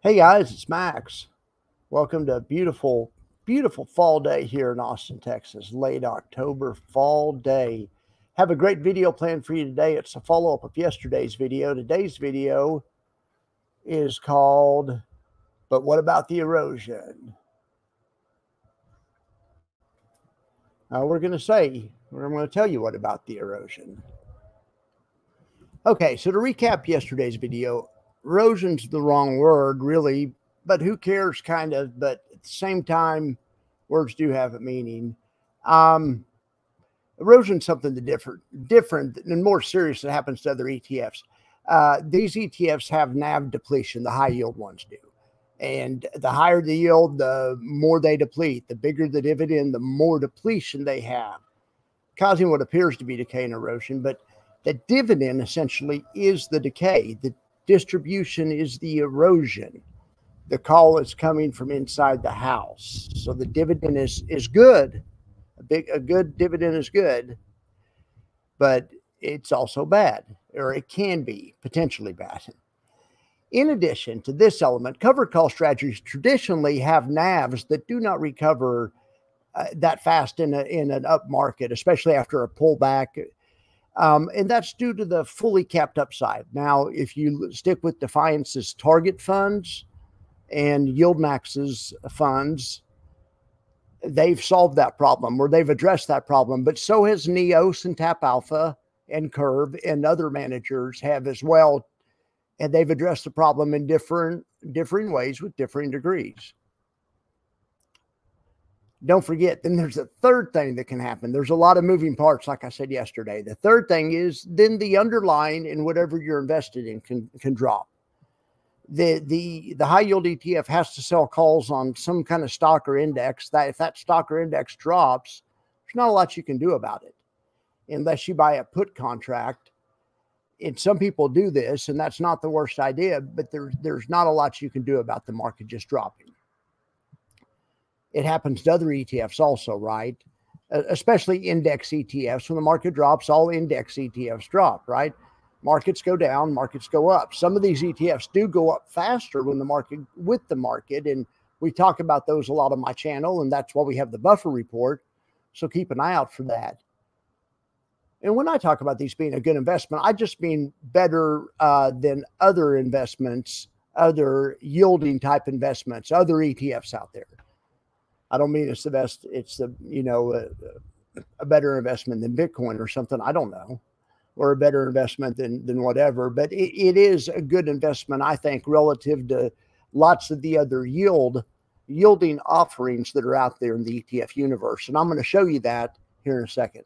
Hey guys, it's Max. Welcome to a beautiful, beautiful fall day here in Austin, Texas. Late October fall day. Have a great video planned for you today. It's a follow-up of yesterday's video. Today's video is called, But What About the Erosion? We're going to tell you what about the erosion. Okay, so to recap yesterday's video, erosion's the wrong word, really, but who cares, kind of. But at the same time, words do have a meaning. Erosion's something different and more serious that happens to other ETFs. These ETFs have NAV depletion, the high yield ones do. And the higher the yield, the more they deplete. The bigger the dividend, the more depletion they have, causing what appears to be decay and erosion. But the dividend essentially is the decay. The distribution is the erosion. The call is coming from inside the house. So the dividend is good. A good dividend is good, but it's also bad, or it can be potentially bad. In addition to this element, covered call strategies traditionally have NAVs that do not recover that fast in an up market, especially after a pullback. And that's due to the fully capped upside. Now, if you stick with Defiance's target funds and YieldMax's funds, they've solved that problem, or they've addressed that problem. But so has Neos and Tap Alpha and Curve and other managers have as well. And they've addressed the problem in different ways with differing degrees. Don't forget, then there's a third thing that can happen. There's a lot of moving parts, like I said yesterday. The third thing is then the underlying in whatever you're invested in can drop. The high yield ETF has to sell calls on some kind of stock or index. That if that stock or index drops, there's not a lot you can do about it unless you buy a put contract. And some people do this, and that's not the worst idea, but there's not a lot you can do about the market just dropping. It happens to other ETFs also, right? Especially index ETFs. When the market drops, all index ETFs drop, right? Markets go down, markets go up. Some of these ETFs do go up faster with the market, and we talk about those a lot on my channel, and that's why we have the buffer report. So keep an eye out for that. And when I talk about these being a good investment, I just mean better than other investments, other yielding type investments, other ETFs out there. I don't mean it's the best. It's a better investment than Bitcoin or something. I don't know, or a better investment than whatever. But it is a good investment, I think, relative to lots of the other yielding offerings that are out there in the ETF universe. And I'm going to show you that here in a second.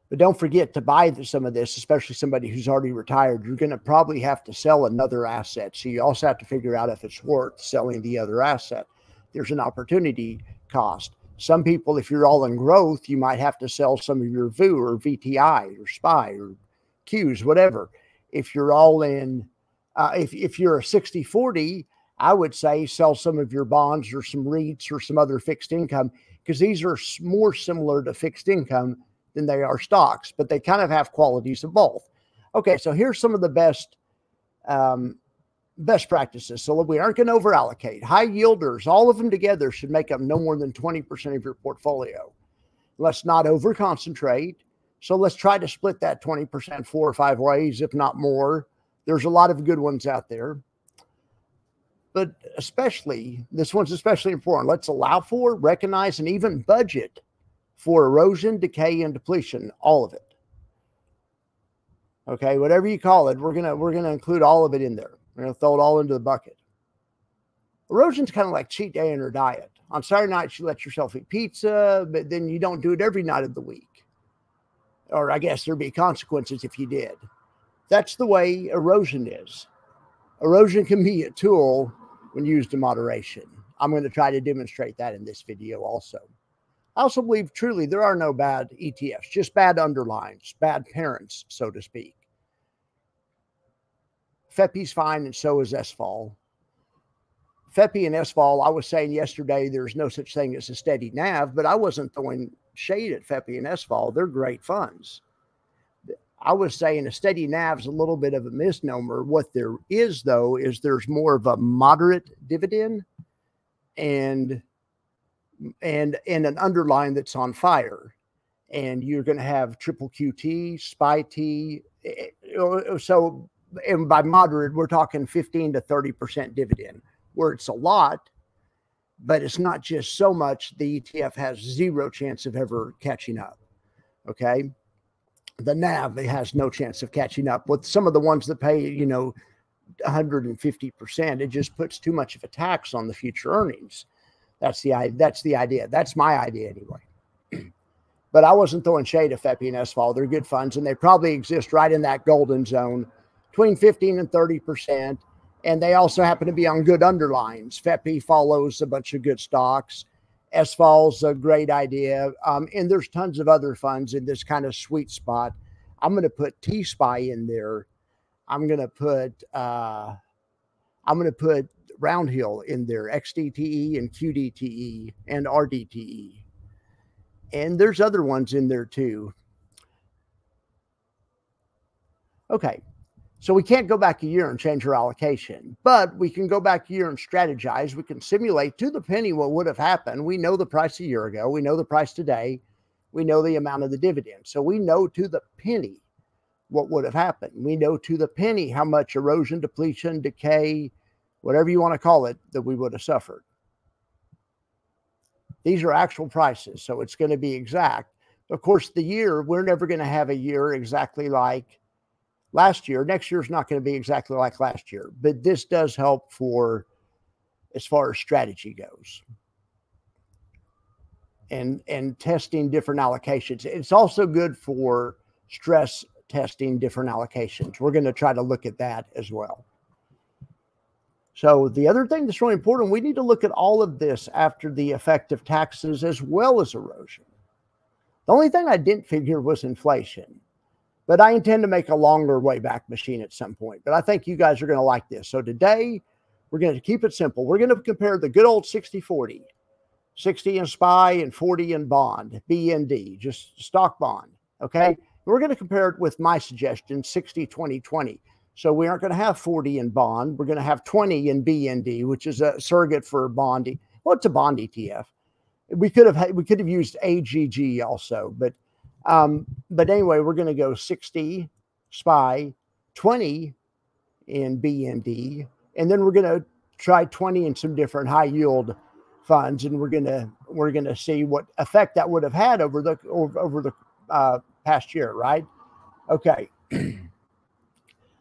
But don't forget to buy some of this, especially somebody who's already retired. You're going to probably have to sell another asset. So you also have to figure out if it's worth selling the other asset. There's an opportunity cost. Some people, if you're all in growth, you might have to sell some of your VU or VTI or SPY or Qs, whatever. If you're all in, if you're a 60-40, I would say sell some of your bonds or some REITs or some other fixed income, because these are more similar to fixed income than they are stocks, but they kind of have qualities of both. Okay, so here's some of the best practices. So we aren't going to over allocate. High yielders, all of them together should make up no more than 20% of your portfolio. Let's not over concentrate. So let's try to split that 20% 4 or 5 ways, if not more. There's a lot of good ones out there. But especially, this one's especially important. Let's allow for, recognize, and even budget for erosion, decay, and depletion, all of it. Okay, whatever you call it, we're gonna include all of it in there. We're gonna throw it all into the bucket. Erosion's kind of like cheat day in your diet. On Saturday nights, you let yourself eat pizza, but then you don't do it every night of the week. Or I guess there'd be consequences if you did. That's the way erosion is. Erosion can be a tool when used in moderation. I'm going to try to demonstrate that in this video also. I also believe truly there are no bad ETFs, just bad underlines, bad parents, so to speak. FEPI's fine, and so is SFOL. FEPI and SFOL, I was saying yesterday there's no such thing as a steady NAV, but I wasn't throwing shade at FEPI and SFOL. They're great funds. I was saying a steady NAV is a little bit of a misnomer. What there is, though, is there's more of a moderate dividend and an underlying that's on fire. And you're going to have triple QT, SPY T. So, and by moderate, we're talking 15 to 30% dividend, where it's a lot, but it's not just so much. The ETF has zero chance of ever catching up. Okay. The NAV has no chance of catching up with some of the ones that pay, 150%. It just puts too much of a tax on the future earnings. That's the idea. That's my idea anyway. But I wasn't throwing shade at FEPI and SFOL. They're good funds, and they probably exist right in that golden zone between 15 and 30%. And they also happen to be on good underlines. FEPI follows a bunch of good stocks. SFOL's a great idea. And there's tons of other funds in this kind of sweet spot. I'm going to put T-SPY in there. I'm going to put Round Hill in there, XDTE and QDTE and RDTE. And there's other ones in there too. Okay. So we can't go back a year and change our allocation, but we can go back a year and strategize. We can simulate to the penny what would have happened. We know the price a year ago. We know the price today. We know the amount of the dividend. So we know to the penny what would have happened. We know to the penny how much erosion, depletion, decay, whatever you want to call it, that we would have suffered. These are actual prices, so it's going to be exact. Of course, the year, we're never going to have a year exactly like last year. Next year's not going to be exactly like last year, but this does help for as far as strategy goes and testing different allocations. It's also good for stress testing different allocations. We're going to try to look at that as well. So the other thing that's really important, we need to look at all of this after the effect of taxes as well as erosion. The only thing I didn't figure was inflation. But I intend to make a longer way back machine at some point. But I think you guys are going to like this. So today, we're going to keep it simple. We're going to compare the good old 60-40. 60 in SPY and 40 in bond, BND, just stock bond. Okay? We're going to compare it with my suggestion, 60-20-20. So we aren't going to have 40 in bond. We're going to have 20 in BND, which is a surrogate for bond. Well, it's a bond ETF. We could have used AGG also, but anyway, we're going to go 60 SPY, 20 in BND, and then we're going to try 20 in some different high yield funds, and we're going to see what effect that would have had over the past year, right? Okay.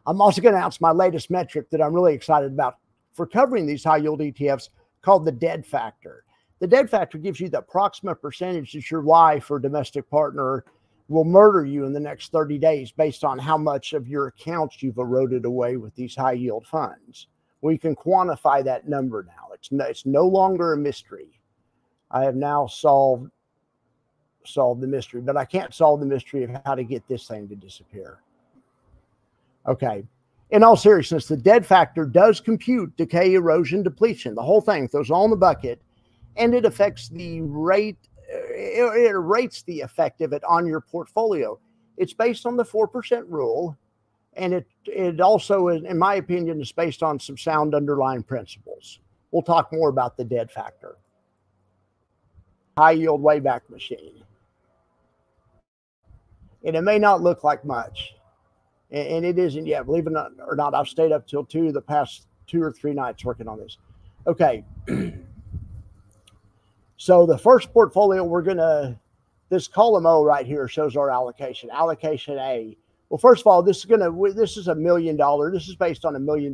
I'm also going to announce my latest metric that I'm really excited about for covering these high yield ETFs, called the dead factor. The dead factor gives you the approximate percentage that your wife or domestic partner will murder you in the next 30 days based on how much of your accounts you've eroded away with these high yield funds. We can quantify that number now. It's no longer a mystery. I have now solved the mystery, but I can't solve the mystery of how to get this thing to disappear. Okay. In all seriousness, the dead factor does compute decay, erosion, depletion, the whole thing. Throws all in the bucket, and it affects the rate. It rates the effect of it on your portfolio. It's based on the 4% rule, and it also, in my opinion, is based on some sound underlying principles. We'll talk more about the dead factor. High yield wayback machine. And it may not look like much, and it isn't yet. Believe it or not, I've stayed up till the past 2 or 3 nights working on this. Okay. So the first portfolio, this column O right here shows our allocation. Allocation A. Well, first of all, this is $1 million. This is based on $1 million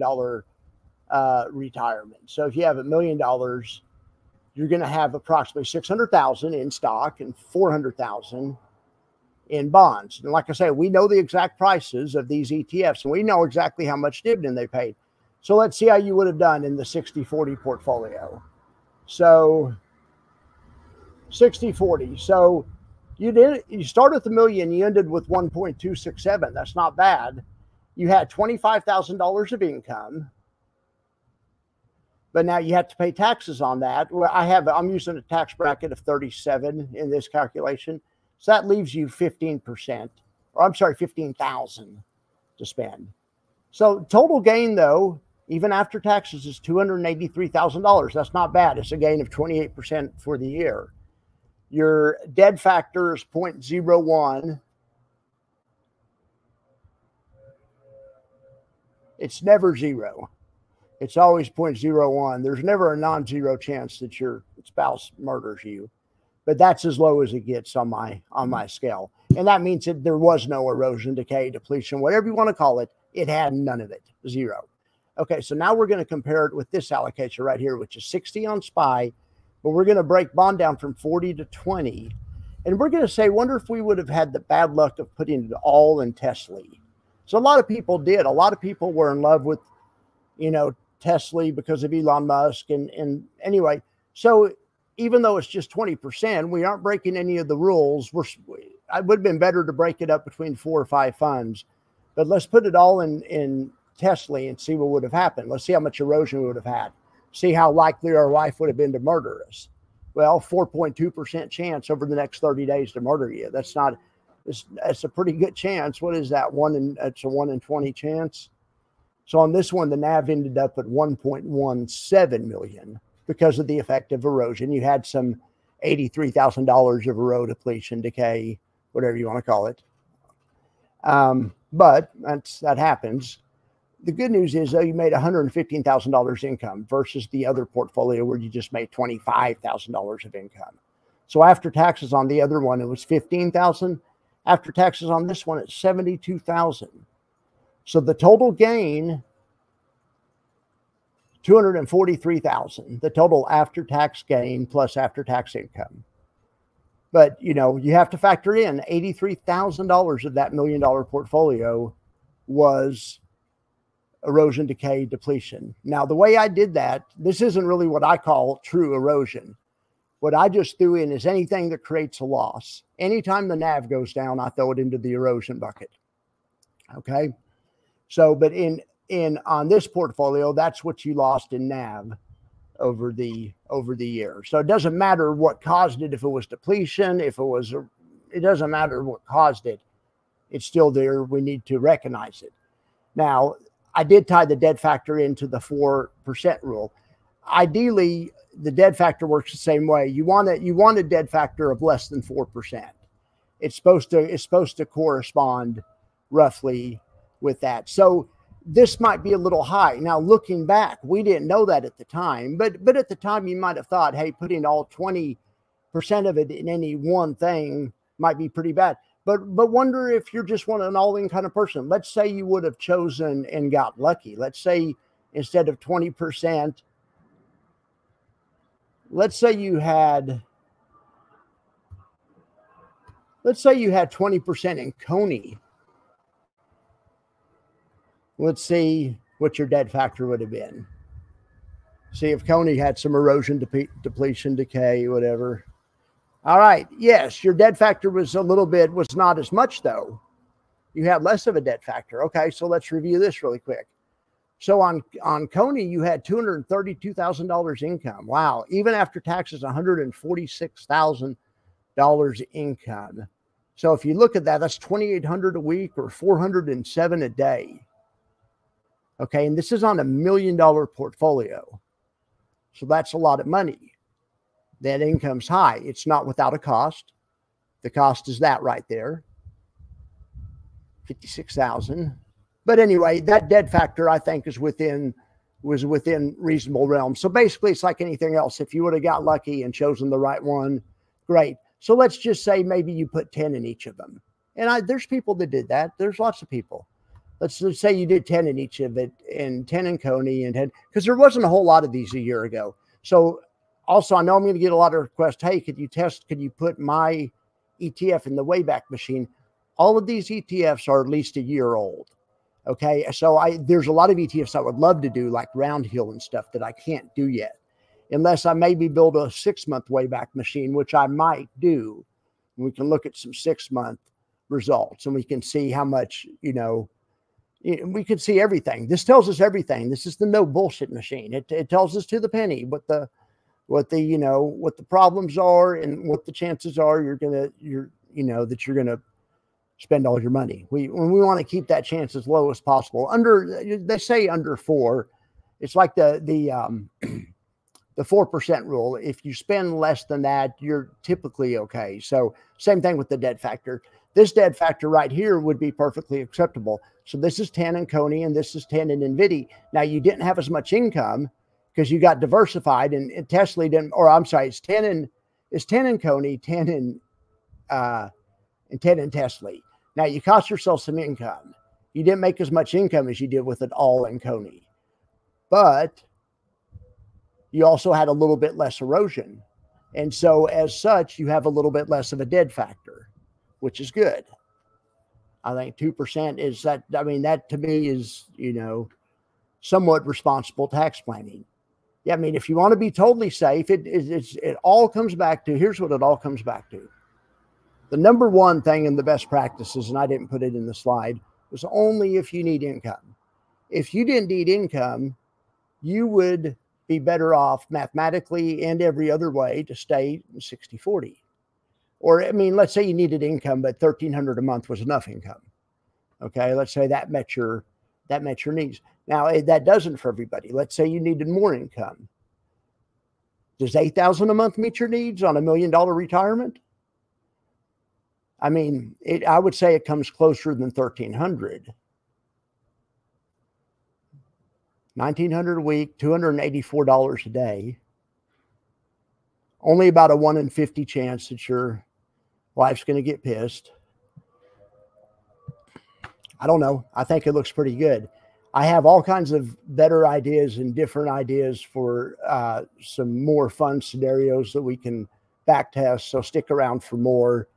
retirement. So if you have $1 million, you're going to have approximately 600,000 in stock and 400,000 in bonds. And like I say, we know the exact prices of these ETFs, and we know exactly how much dividend they paid. So let's see how you would have done in the 60-40 portfolio. So 60-40. So you started with $1 million, you ended with 1.267. That's not bad. You had $25,000 of income, but now you have to pay taxes on that. Well, I'm using a tax bracket of 37 in this calculation. So that leaves you 15% or I'm sorry, 15,000 to spend. So total gain though, even after taxes, is $283,000. That's not bad. It's a gain of 28% for the year. Your dead factor is 0.01. It's never zero. It's always 0.01. There's never a non-zero chance that your spouse murders you, but that's as low as it gets on my scale. And that means that there was no erosion, decay, depletion, whatever you want to call it. It had none of it, zero. Okay, so now we're going to compare it with this allocation right here, which is 60 on SPY, but we're going to break bond down from 40 to 20. And we're going to say, wonder if we would have had the bad luck of putting it all in Tesla. So a lot of people did. A lot of people were in love with, Tesla because of Elon Musk. And anyway, so even though it's just 20%, we aren't breaking any of the rules. It would have been better to break it up between 4 or 5 funds, but let's put it all in Tesla and see what would have happened. Let's see how much erosion we would have had. See how likely our wife would have been to murder us. Well, 4.2% chance over the next 30 days to murder you. That's a pretty good chance. What is that? It's a 1 in 20 chance. So on this one, the NAV ended up at 1.17 million because of the effect of erosion. You had some $83,000 of erode, depletion, decay, whatever you want to call it. But that happens. The good news is, though, you made $115,000 income versus the other portfolio where you just made $25,000 of income. So after taxes on the other one, it was $15,000. After taxes on this one, it's $72,000. So the total gain, $243,000. The total after-tax gain plus after-tax income. But, you have to factor in $83,000 of that $1 million portfolio was erosion, decay, depletion. Now, the way I did that, this isn't really what I call true erosion. What I just threw in is anything that creates a loss. Anytime the NAV goes down, I throw it into the erosion bucket. Okay. So, but on this portfolio, that's what you lost in NAV over the year. So it doesn't matter what caused it. If it was depletion, it doesn't matter what caused it. It's still there. We need to recognize it. Now, I did tie the dead factor into the 4% rule. Ideally, the dead factor works the same way. You want a dead factor of less than 4%. It's supposed to correspond roughly with that. So this might be a little high. Now, looking back, we didn't know that at the time, but at the time you might have thought, hey, putting all 20% of it in any one thing might be pretty bad. But wonder if you're just an all-in kind of person. Let's say you would have chosen and got lucky. Let's say instead of 20%, let's say you had 20% in Coney. Let's see what your dead factor would have been. See if Coney had some erosion, depletion, decay, whatever. All right. Yes, your dead factor was not as much though. You had less of a dead factor. Okay, so let's review this really quick. So on Coney, you had $232,000 income. Wow. Even after taxes, $146,000 income. So if you look at that, that's $2,800 a week or $407 a day. Okay. And this is on $1 million portfolio. So that's a lot of money. That income's high. It's not without a cost. The cost is that right there. 56,000. But anyway, that dead factor, I think, was within reasonable realm. So basically, it's like anything else. If you would have got lucky and chosen the right one, great. So let's just say maybe you put 10 in each of them. And there's people that did that. There's lots of people. Let's say you did 10 in each of it, and 10 in Coney, and 10, because there wasn't a whole lot of these a year ago. So also, I know I'm going to get a lot of requests. Hey, could you put my ETF in the Wayback Machine? All of these ETFs are at least a year old. Okay. So there's a lot of ETFs I would love to do, like Roundhill and stuff, that I can't do yet, unless I maybe build a 6-month Wayback Machine, which I might do. We can look at some 6-month results and we can see how much, we can see everything. This tells us everything. This is the no bullshit machine. It tells us to the penny what the problems are and what the chances are that you're gonna spend all your money. We want to keep that chance as low as possible. They say under 4. It's like the 4% rule. If you spend less than that, you're typically okay. So same thing with the debt factor. This debt factor right here would be perfectly acceptable. So this is 10 in Coney and this is 10 in NVIDIA. Now you didn't have as much income because you got diversified, and Tesla didn't, or I'm sorry, it's 10 in Coney, 10 in and 10 in Tesla. Now you cost yourself some income. You didn't make as much income as you did with it all in Coney, but you also had a little bit less erosion. And so as such, you have a little bit less of a dead factor, which is good. I think 2% is that, I mean, that to me is, you know, somewhat responsible tax planning. Yeah, I mean, if you want to be totally safe, it all comes back to, here's what it all comes back to. The number one thing in the best practices, and I didn't put it in the slide, was only if you need income. If you didn't need income, you would be better off mathematically and every other way to stay 60-40. Or, I mean, let's say you needed income, but $1,300 a month was enough income. Okay, let's say that met your needs. Now, that doesn't for everybody. Let's say you needed more income. Does $8,000 a month meet your needs on $1 million retirement? I mean, I would say it comes closer than $1,300. $1,900 a week, $284 a day. Only about a 1 in 50 chance that your wife's going to get pissed. I don't know. I think it looks pretty good. I have all kinds of better ideas and different ideas for some more fun scenarios that we can back test. So stick around for more.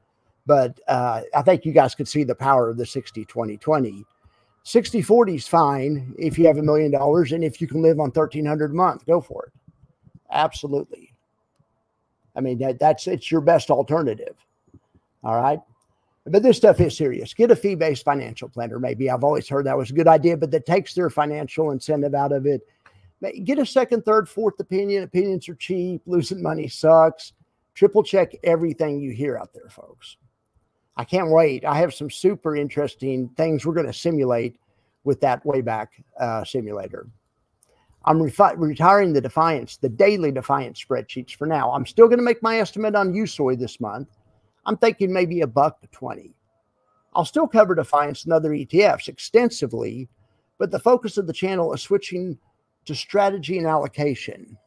But I think you guys could see the power of the 60-20-20. 60-40 is fine if you have $1 million, and if you can live on $1,300 a month, go for it. Absolutely. I mean, it's your best alternative. All right. But this stuff is serious. Get a fee-based financial planner. Maybe I've always heard that was a good idea, but that takes their financial incentive out of it. Get a second, third, fourth opinion. Opinions are cheap. Losing money sucks. Triple check everything you hear out there, folks. I can't wait. I have some super interesting things we're going to simulate with that Wayback simulator. I'm retiring the Defiance, the daily Defiance spreadsheets for now. I'm still going to make my estimate on USOY this month. I'm thinking maybe $1 to $20. I'll still cover Defiance and other ETFs extensively, but the focus of the channel is switching to strategy and allocation.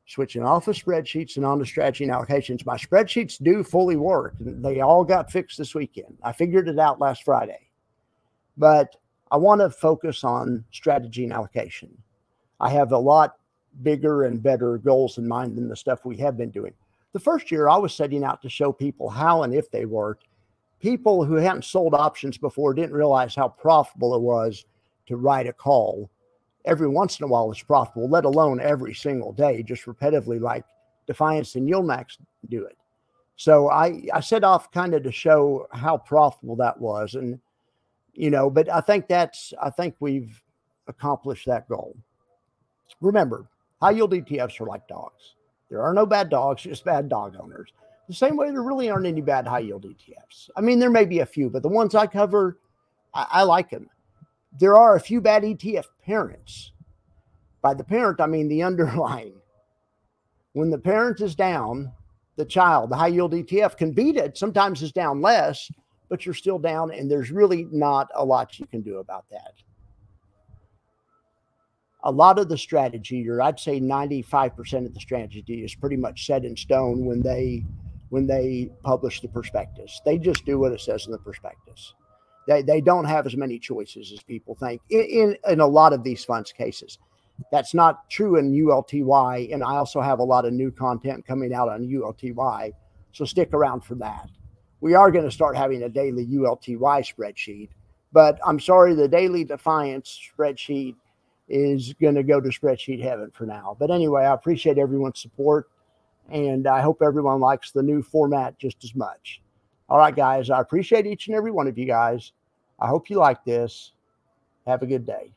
Switching off of spreadsheets and onto strategy and allocations. My spreadsheets do fully work. They all got fixed this weekend. I figured it out last Friday. But I want to focus on strategy and allocation. I have a lot bigger and better goals in mind than the stuff we have been doing. The first year I was setting out to show people how and if they worked. People who hadn't sold options before didn't realize how profitable it was to write a call. Every once in a while it's profitable, let alone every single day, just repetitively like Defiance and Yieldmax do it. So I set off kind of to show how profitable that was. And, you know, but I think we've accomplished that goal. Remember, high yield ETFs are like dogs. There are no bad dogs, just bad dog owners. The same way there really aren't any bad high yield ETFs. I mean, there may be a few, but the ones I cover, I like them. There are a few bad ETF parents. By the parent, I mean the underlying. When the parent is down, the child, the high yield ETF can beat it. Sometimes it's down less, but you're still down, and there's really not a lot you can do about that. A lot of the strategy, or I'd say 95% of the strategy, is pretty much set in stone when they publish the prospectus. They just do what it says in the prospectus. They don't have as many choices as people think in a lot of these funds cases. That's not true in ULTY, and I also have a lot of new content coming out on ULTY, so stick around for that. We are going to start having a daily ULTY spreadsheet, but I'm sorry, the daily Defiance spreadsheet is going to go to spreadsheet heaven for now. But anyway, I appreciate everyone's support, and I hope everyone likes the new format just as much. All right, guys, I appreciate each and every one of you guys. I hope you like this. Have a good day.